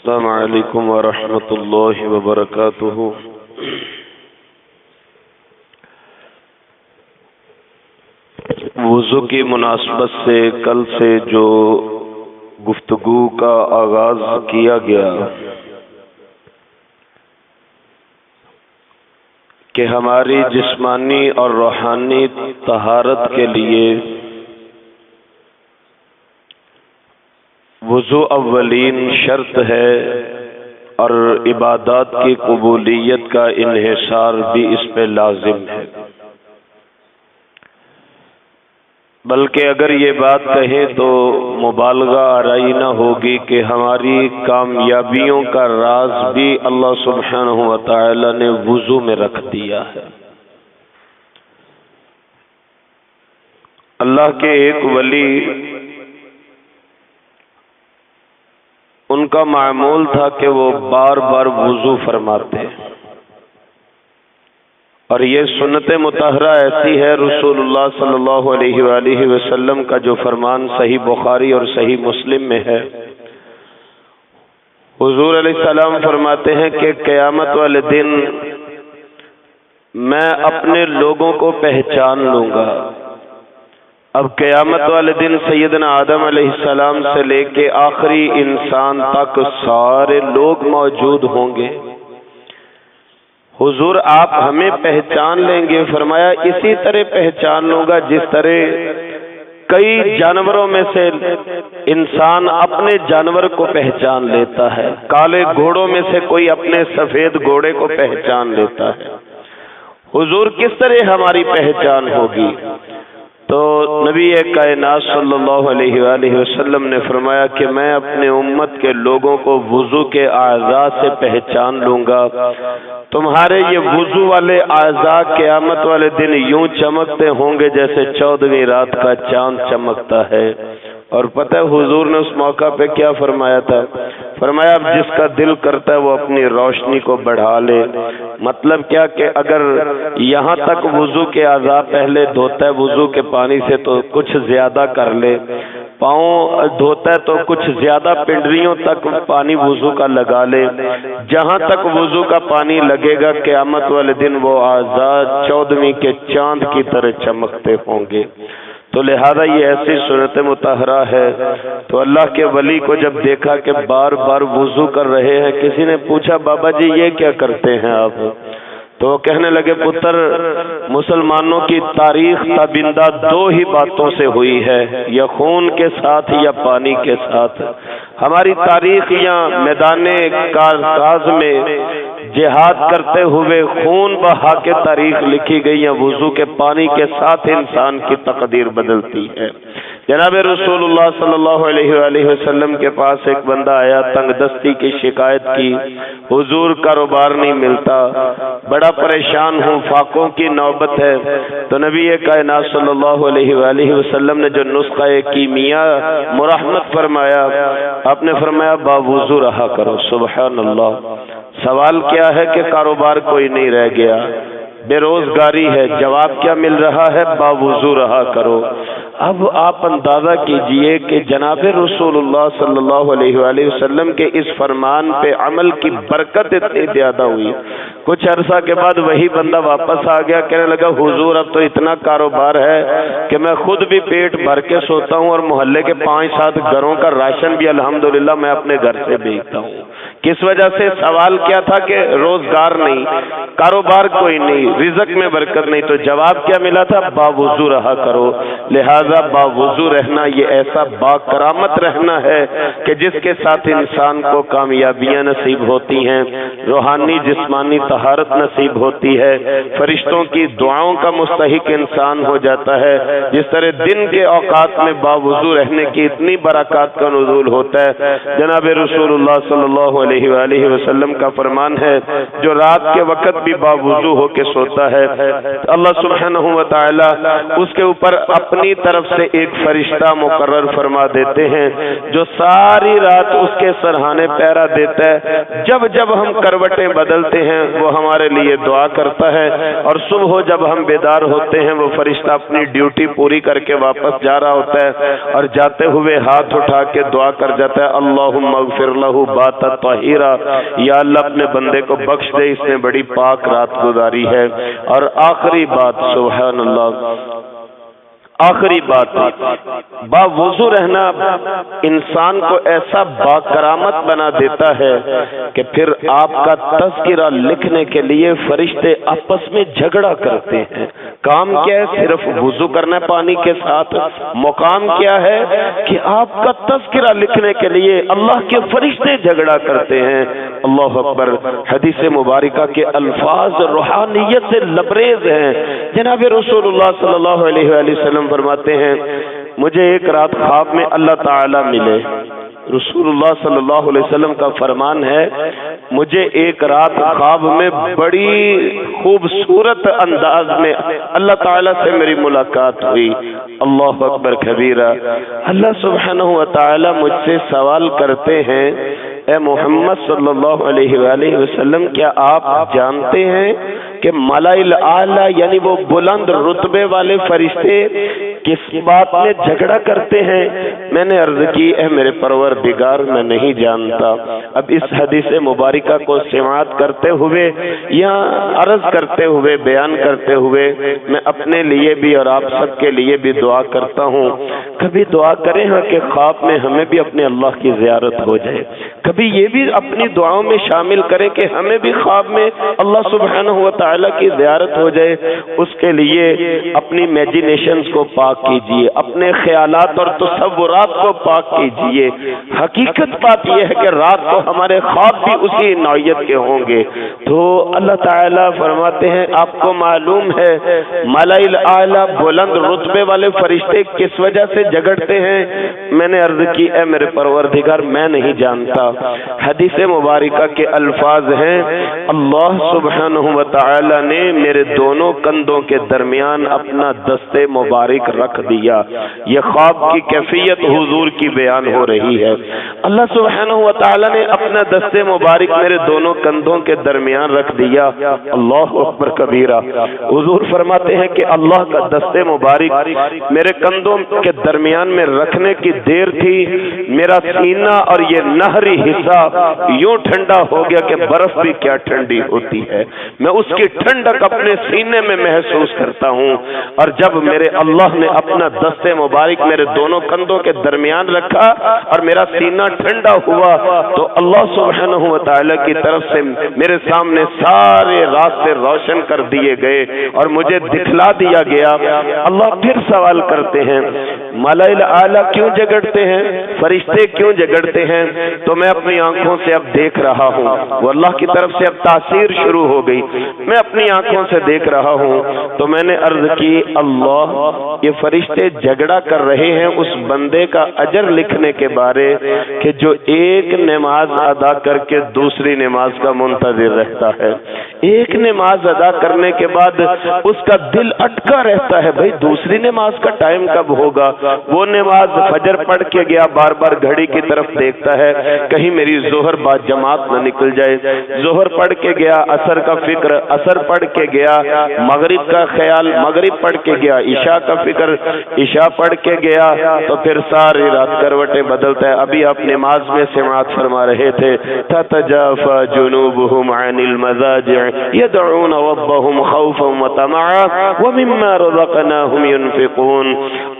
السلام علیکم ورحمۃ اللہ وبرکاتہ۔ وضو کی مناسبت سے کل سے جو گفتگو کا آغاز کیا گیا کہ ہماری جسمانی اور روحانی طہارت کے لیے وضو اولین شرط ہے اور عبادات کی قبولیت کا انحصار بھی اس پہ لازم ہے، بلکہ اگر یہ بات کہیں تو مبالغہ آرائی نہ ہوگی کہ ہماری کامیابیوں کا راز بھی اللہ سبحانہ و تعالی نے وضو میں رکھ دیا ہے۔ اللہ کے ایک ولی، ان کا معمول تھا کہ وہ بار بار وضو فرماتے، اور یہ سنت مطہرہ ایسی ہے رسول اللہ صلی اللہ علیہ وآلہ وسلم کا جو فرمان صحیح بخاری اور صحیح مسلم میں ہے۔ حضور علیہ السلام فرماتے ہیں کہ قیامت والے دن میں اپنے لوگوں کو پہچان لوں گا۔ اب قیامت والے دن سیدنا آدم علیہ السلام سے لے کے آخری انسان تک سارے لوگ موجود ہوں گے۔ حضور آپ ہمیں پہچان لیں گے؟ فرمایا اسی طرح پہچان لوں گا جس طرح کئی جانوروں میں سے انسان اپنے جانور کو پہچان لیتا ہے، کالے گھوڑوں میں سے کوئی اپنے سفید گھوڑے کو پہچان لیتا ہے۔ حضور کس طرح ہماری پہچان ہوگی؟ تو نبی کائنات صلی اللہ علیہ وآلہ وسلم نے فرمایا کہ میں اپنے امت کے لوگوں کو وضو کے اعضاء سے پہچان لوں گا۔ تمہارے یہ وضو والے اعضاء قیامت والے دن یوں چمکتے ہوں گے جیسے 14ویں رات کا چاند چمکتا ہے۔ اور پتہ ہے حضور نے اس موقع پہ کیا فرمایا تھا؟ فرمایا اب جس کا دل کرتا ہے وہ اپنی روشنی کو بڑھا لے۔ مطلب کیا کہ اگر یہاں تک وضو کے اعضاء پہلے دھوتا ہے وضو کے پانی سے تو کچھ زیادہ کر لے، پاؤں دھوتا ہے تو کچھ زیادہ پنڈلیوں تک پانی وضو کا لگا لے، جہاں تک وضو کا پانی لگے گا قیامت والے دن وہ اعضاء 14ویں کے چاند کی طرح چمکتے ہوں گے۔ تو لہذا یہ ایسی سنت مطہرہ ہے۔ تو اللہ کے ولی کو جب دیکھا کہ بار بار وضو کر رہے ہیں، کسی نے پوچھا بابا جی یہ کیا کرتے ہیں آپ؟ تو وہ کہنے لگے پتر، مسلمانوں کی تاریخ تابندہ دو ہی باتوں سے ہوئی ہے، یا خون کے ساتھ یا پانی کے ساتھ۔ ہماری تاریخ یا میدان کاز میں جہاد کرتے ہوئے خون بہا کے تاریخ لکھی گئی، یا وضو کے پانی کے ساتھ انسان کی تقدیر بدلتی ہے۔ جناب رسول اللہ صلی اللہ علیہ وآلہ وسلم کے پاس ایک بندہ آیا، تنگ دستی کی شکایت کی، حضور کاروبار نہیں ملتا، بڑا پریشان ہوں، فاقوں کی نوبت ہے۔ تو نبی کائنات صلی اللہ علیہ وآلہ وسلم نے جو نسخہ کیمیا مرحمت فرمایا، آپ نے فرمایا باوضو رہا کرو۔ سبحان اللہ۔ سوال کیا ہے کہ کاروبار کوئی نہیں رہ گیا، بے روزگاری ہے، جواب کیا مل رہا ہے؟ باوضو رہا کرو۔ اب آپ اندازہ کیجئے کہ جناب رسول اللہ صلی اللہ علیہ وآلہ وسلم کے اس فرمان پہ عمل کی برکت اتنی زیادہ ہوئی۔ کچھ عرصہ کے بعد وہی بندہ واپس آ گیا، کہنے لگا حضور اب تو اتنا کاروبار ہے کہ میں خود بھی پیٹ بھر کے سوتا ہوں اور محلے کے 5-7 گھروں کا راشن بھی الحمدللہ میں اپنے گھر سے بھیجتا ہوں۔ کس وجہ سے؟ سوال کیا تھا کہ روزگار نہیں، کاروبار کوئی نہیں، رزق میں برکت نہیں۔ تو جواب کیا ملا تھا؟ باوضو رہا کرو۔ لہذا باوضو رہنا یہ ایسا با کرامت رہنا ہے کہ جس کے ساتھ انسان کو کامیابیاں نصیب ہوتی ہیں، روحانی جسمانی طہارت نصیب ہوتی ہے، فرشتوں کی دعاؤں کا مستحق انسان ہو جاتا ہے۔ جس طرح دن کے اوقات میں باوضو رہنے کی اتنی برکات کا نزول ہوتا ہے، جناب رسول اللہ صلی اللہ علیہ وآلہ وسلم کا فرمان ہے جو رات کے وقت بھی باوضو ہو کے سوتا ہے اللہ سبحانہ و تعالی اس کے اوپر اپنی طرف طرف سے ایک فرشتہ مقرر فرما دیتے ہیں جو ساری رات اس کے سرہانے پہرا دیتا ہے. جب جب ہم کروٹیں بدلتے ہیں وہ ہمارے لیے دعا کرتا ہے، اور صبح جب ہم بیدار ہوتے ہیں وہ فرشتہ اپنی ڈیوٹی پوری کر کے واپس جا رہا ہوتا ہے، اور جاتے ہوئے ہاتھ اٹھا کے دعا کر جاتا ہے اللہم اغفر لہ بات طاہرا، یا اللہ اپنے بندے کو بخش دے، اس نے بڑی پاک رات گزاری ہے. اور آخری بات، سبحان اللہ، آخری بات، باوضو رہنا انسان کو ایسا با کرامت بنا دیتا ہے کہ پھر آپ کا تذکرہ لکھنے کے لیے فرشتے آپس میں جھگڑا کرتے ہیں. کام کیا ہے؟ صرف وضو کرنا ہے پانی کے ساتھ. مقام کیا ہے کہ آپ کا تذکرہ لکھنے کے لیے اللہ کے فرشتے جھگڑا کرتے ہیں. اللہ اکبر. حدیث مبارکہ کے الفاظ روحانیت سے لبریز ہیں. جناب رسول اللہ صلی اللہ علیہ وآلہ وسلم فرماتے ہیں مجھے ایک رات خواب میں اللہ تعالی ملے. رسول اللہ صلی اللہ علیہ وسلم کا فرمان ہے مجھے ایک رات خواب میں بڑی خوبصورت انداز میں اللہ تعالیٰ سے میری ملاقات ہوئی. اللہ اکبر کبیرہ. اللہ سبحانہ و تعالیٰ مجھ سے سوال کرتے ہیں اے محمد صلی اللہ علیہ وآلہ وسلم، کیا آپ جانتے ہیں کہ ملائل اعلیٰ یعنی وہ بلند رتبے والے فرشتے کس بات میں جھگڑا کرتے ہیں؟ میں نے عرض کی اے میرے پروردگار میں نہیں جانتا. اب اس حدیث مبارکہ کو سماعت کرتے ہوئے یا عرض کرتے ہوئے بیان کرتے ہوئے میں اپنے لیے بھی اور آپ سب کے لیے بھی دعا کرتا ہوں. کبھی دعا کریں ہاں کہ خواب میں ہمیں بھی اپنے اللہ کی زیارت ہو جائے. کبھی یہ بھی اپنی دعاؤں میں شامل کریں کہ ہمیں بھی خواب میں اللہ سبحانہ و تعالیٰ کی زیارت ہو جائے. اس کے لیے اپنی امیجینیشنز کو پاک کیجئے، اپنے خیالات اور تصورات کو پاک کیجئے. حقیقت بات یہ ہے کہ رات کو ہمارے خواب بھی اسی نوعیت کے ہوں گے. تو اللہ تعالیٰ فرماتے ہیں آپ کو معلوم ہے ملائل اعلیٰ بلند رتبے والے فرشتے کس وجہ سے جھگڑتے ہیں؟ میں نے عرض کی اے میرے پروردگار میں نہیں جانتا. حدیث مبارکہ کے الفاظ ہیں اللہ سبحانہ و تعالی نے میرے دونوں کندھوں کے درمیان اپنا دست مبارک رکھ دیا. یہ خواب کی کیفیت حضور کی بیان ہو رہی ہے. اللہ سبحانہ و تعالی نے اپنا دست مبارک میرے دونوں کندھوں کے درمیان رکھ دیا. اللہ اکبر کبیرہ. حضور فرماتے ہیں کہ اللہ کا دست مبارک میرے کندھوں کے درمیان میں رکھنے کی دیر تھی میرا سینہ اور یہ نہری حصہ یوں ٹھنڈا ہو گیا کہ برف بھی کیا ٹھنڈی ہوتی ہے. میں اس کی ٹھنڈک اپنے سینے میں محسوس کرتا ہوں. اور جب میرے اللہ نے اپنا دست مبارک میرے دونوں کندھوں کے درمیان رکھا اور میرا سینہ ٹھنڈا ہوا تو اللہ سبحانہ و تعالی کی طرف سے میرے سامنے سارے راستے روشن کر دیے گئے اور مجھے دکھلا دیا گیا. اللہ پھر سوال کرتے ہیں ملائل اعلیٰ کیوں جھگڑتے ہیں؟ فرشتے کیوں جھگڑتے ہیں؟ تو میں اپنی آنکھوں سے اب دیکھ رہا ہوں. وہ اللہ کی طرف سے اب تاثیر شروع ہو گئی. میں اپنی آنکھوں سے دیکھ رہا ہوں تو میں نے عرض کی اللہ یہ فرشتے جھگڑا کر رہے ہیں اس بندے کا اجر لکھنے کے بارے کہ جو ایک نماز ادا کر کے دوسری نماز کا منتظر رہتا ہے. ایک نماز ادا کرنے کے بعد اس کا دل اٹکا رہتا ہے بھئی دوسری نماز کا ٹائم کب ہوگا. وہ نماز فجر پڑھ کے گیا بار بار گھڑی کی طرف دیکھتا ہے کہیں میری ظہر بعد جماعت نہ نکل جائے. ظہر پڑھ کے گیا عصر کا فکر عصر پڑھ کے گیا. مغرب کا خیال مغرب پڑھ کے گیا. عشاء کا فکر عشاء پڑھ کے گیا. تو پھر ساری رات کروٹیں بدلتا ہے. ابھی آپ نماز میں سماعت فرما رہے تھے تتجافى جنوبهم عن المضاجع يدعون ربهم خوفا وطمعا ومما رزقناهم ينفقون.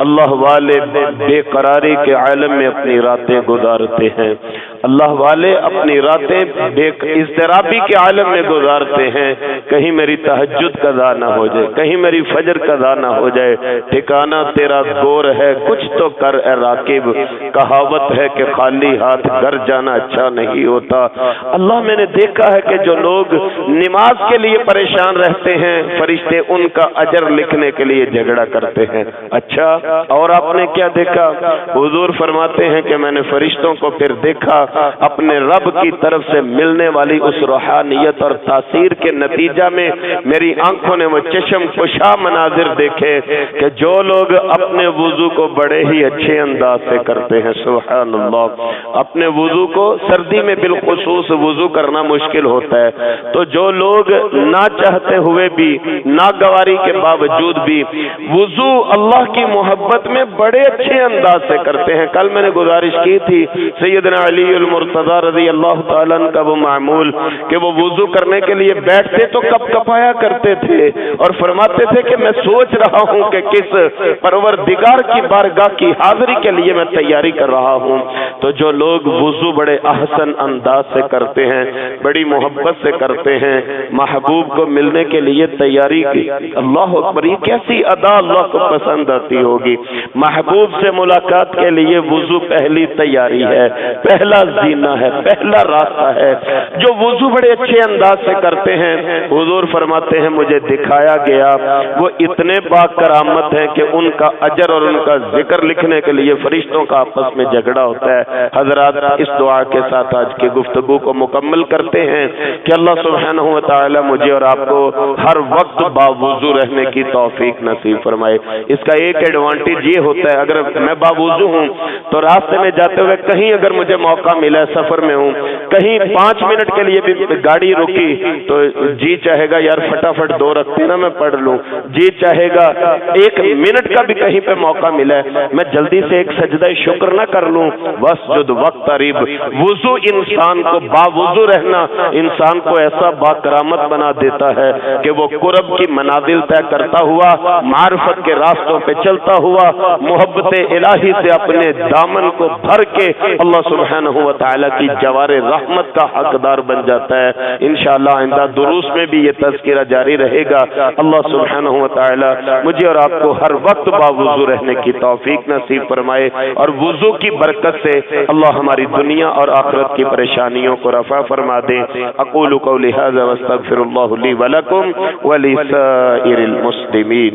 اللہ والے بے قراری کے عالم میں اپنی راتیں گزارتے ہیں. اللہ والے اپنی راتیں بے اضطرابی کے عالم میں گزارتے ہیں. کہیں میری تہجد قضا نہ ہو جائے کہیں میری فجر قضا نہ ہو جائے. ٹھکانہ تیرا گور ہے کچھ تو کر اے راکب. کہاوت ہے کہ خالی ہاتھ گھر جانا اچھا نہیں ہوتا. اللہ میں نے دیکھا ہے کہ جو لوگ نماز کے لیے پریشان رہتے ہیں فرشتے ان کا اجر لکھنے کے لیے جھگڑا کرتے ہیں. اچھا اور آپ نے کیا دیکھا؟ حضور فرماتے ہیں کہ میں نے فرشتوں کو پھر دیکھا اپنے رب کی طرف سے ملنے والی اس روحانیت اور تاثیر کے نتیجہ میں میری آنکھوں نے وہ چشم کشا مناظر دیکھے کہ جو لوگ اپنے وضو کو بڑے ہی اچھے انداز سے کرتے ہیں، سبحان اللہ، اپنے وضو کو سردی میں بالخصوص وضو کرنا مشکل ہوتا ہے، تو جو لوگ نہ چاہتے ہوئے بھی، ناگواری کے باوجود بھی وضو اللہ کی محبت میں بڑے اچھے انداز سے کرتے ہیں۔ کل میں نے گزارش کی تھی سیدنا علی المرتضی رضی اللہ تعالیٰ عنہ کا وہ معمول کہ وہ وضو کرنے کے لیے بیٹھتے تو کپ کپایا کرتے تھے اور فرماتے تھے کہ میں سوچ رہا ہوں کہ کس پروردگار کی بارگاہ کی حاضری کے لیے میں تیاری کر رہا ہوں۔ تو جو لوگ وضو بڑے احسن انداز سے کرتے ہیں، بڑی محبت سے کرتے ہیں، محبوب کو ملنے کے لیے تیاری کی، اللہ اکبر، یہ کیسی ادا اللہ کو پسند آتی ہوگی۔ محبوب سے ملاقات کے لیے وضو پہلی تیاری ہے، پہلا زینہ ہے، پہلا راستہ ہے۔ جو وضو بڑے اچھے انداز سے کرتے ہیں، حضور فرماتے ہیں مجھے دکھایا گیا وہ اتنے با کرامت ہیں کہ ان کا اجر اور ان کا ذکر لکھنے کے لیے فرشتوں کا آپس میں جھگڑا ہوتا ہے۔ حضرات، اس دعا کے ساتھ آج کی گفتگو کو مکمل کرتے ہیں کہ اللہ سبحانہ و تعالی مجھے اور آپ کو ہر وقت باوضو رہنے کی توفیق نصیب فرمائے۔ اس کا ایک ایڈوانٹیج یہ ہوتا ہے، اگر میں باوضو ہوں تو راستے میں جاتے ہوئے کہیں اگر مجھے موقع ملا، سفر میں ہوں، کہیں 5 منٹ کے لیے بھی گاڑی رکی تو جی چاہے گا یار فٹافٹ 2 رکھتے نا میں پڑھ لوں، جی چاہے گا 1 منٹ کا بھی کہیں پہ موقع ملا ہے میں جلدی سے ایک سجدہ شکر نہ کر لوں۔ واسجد وقت قریب، وضو انسان کو باوضو رہنا انسان کو ایسا با کرامت بنا دیتا ہے کہ وہ قرب کی منازل طے کرتا ہوا، معرفت کے راستوں پہ چلتا ہوا، محبت الہی سے اپنے دامن کو بھر کے اللہ سبحانہ و تعالی کی جوار رحمت کا حقدار بن جاتا ہے۔ انشاءاللہ آئندہ دروس میں بھی یہ تذکرہ جاری رہے گا۔ اللہ سبحانہ و تعالی مجھے اور آپ کو ہر وقت باوضو رہنے کی توفیق نصیب فرمائے، اور وضو کی برکت سے اللہ ہماری دنیا اور آخرت کی پریشانیوں کو رفع فرما دے۔ اقول قولی ھذا واستغفر اللہ لی ولکم ولسائر المسلمین۔